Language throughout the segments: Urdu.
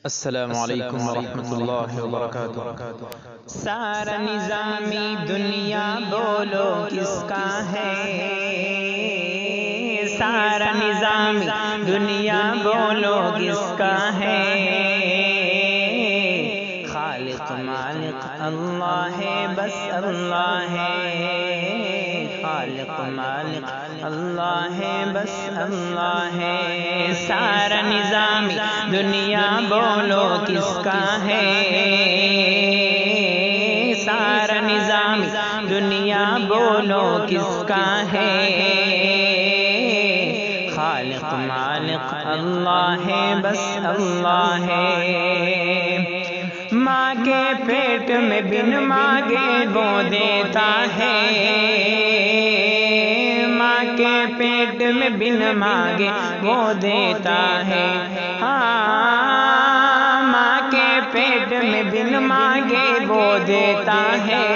السلام علیکم ورحمۃ اللہ وبرکاتہ۔ سارا نظامی دنیا بولو کس کا ہے، سارا نظامی دنیا بولو کس کا ہے، خالق مالک اللہ ہے، بس اللہ ہے، خالق مالک اللہ ہے، بس اللہ ہے، سارا نظامی دنیا بولو کس کا ہے، سارا نظامی دنیا بولو کس کا ہے، خالق مالک اللہ ہے، بس اللہ ہے، ماں کے پیٹ میں بن مانگے وہ دیتا ہے، ماں کے پیٹ میں بن مانگے وہ دیتا ہے، ہاں ماں کے پیٹ میں بن مانگے وہ دیتا ہے،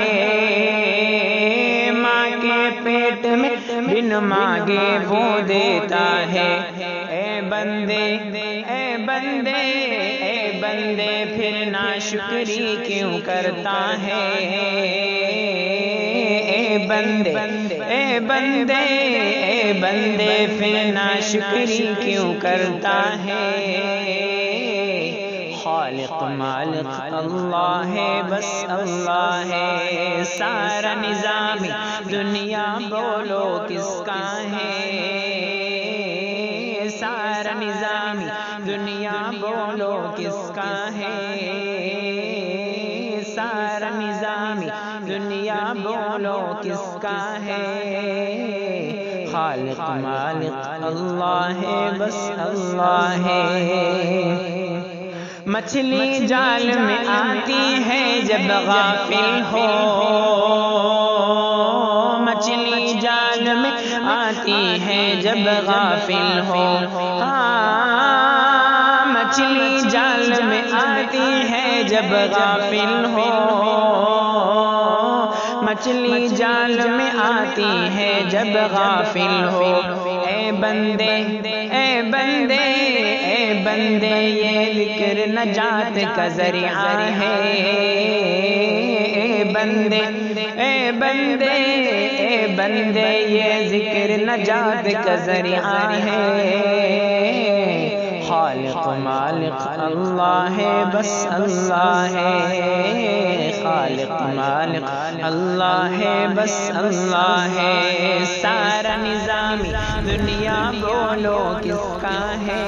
ماں کے پیٹ میں بن مانگے وہ دیتا ہے، اے بندے اے بندے اے بندے پھر ناشکری کیوں کرتا ہے، اے بندے اے بندے اے بندے پھر ناشکری کیوں کرتا ہے، خالق مالک اللہ ہے، بس اللہ ہے، سارا نظامی دنیا بولو کس کا ہے، سارا نظامی دنیا بولو کس کا ہے، سارا نظامی دنیا بولو کس کا ہے، خالق مالک اللہ ہے، بس اللہ ہے، مچھلی جال میں آتی ہے جب غافل ہو، مچھلی جال میں آتی ہے جب غافل ہو، ہاں مچھلی جال میں آتی ہے جب غافل ہو، مچھلی جال میں آتی ہے جب غافل ہو، اے بندے اے بندے اے بندے یہ ذکر نجات کا ذریعہ ہے، اے بندے اے بندے اے بندے یہ ذکر نجات کا ذریعہ ہے، خالق مالک اللہ ہے، بس اللہ ہے، خالق مالک اللہ ہے، بس اللہ ہے، سارا نظامی دنیا بولو کس کا ہے،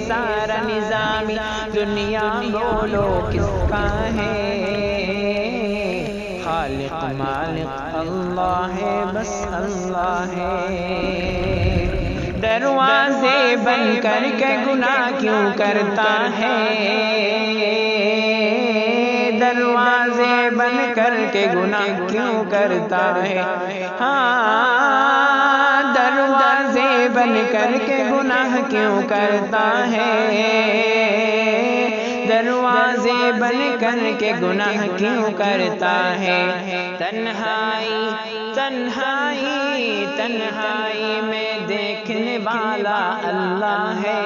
سارا نظامی دنیا بولو کس کا ہے، خالق مالک اللہ ہے، بس اللہ ہے، دروازے بند کر کے گناہ کیوں کرتا ہے، دروازے بند کر کے گناہ کیوں کرتا ہے، ہاں دروازے بند کر کے گناہ کیوں کرتا ہے، دروازے بند کر کے گناہ کیوں کرتا ہے، تنہائی تنہائی تنہائی میں دیکھنے والا اللہ ہے،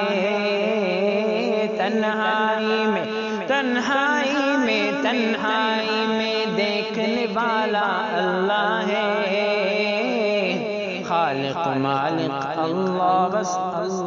تنہائی میں تنہائی میں تنہائی میں دیکھنے والا اللہ ہے، خالق مالک اللہ بس اللہ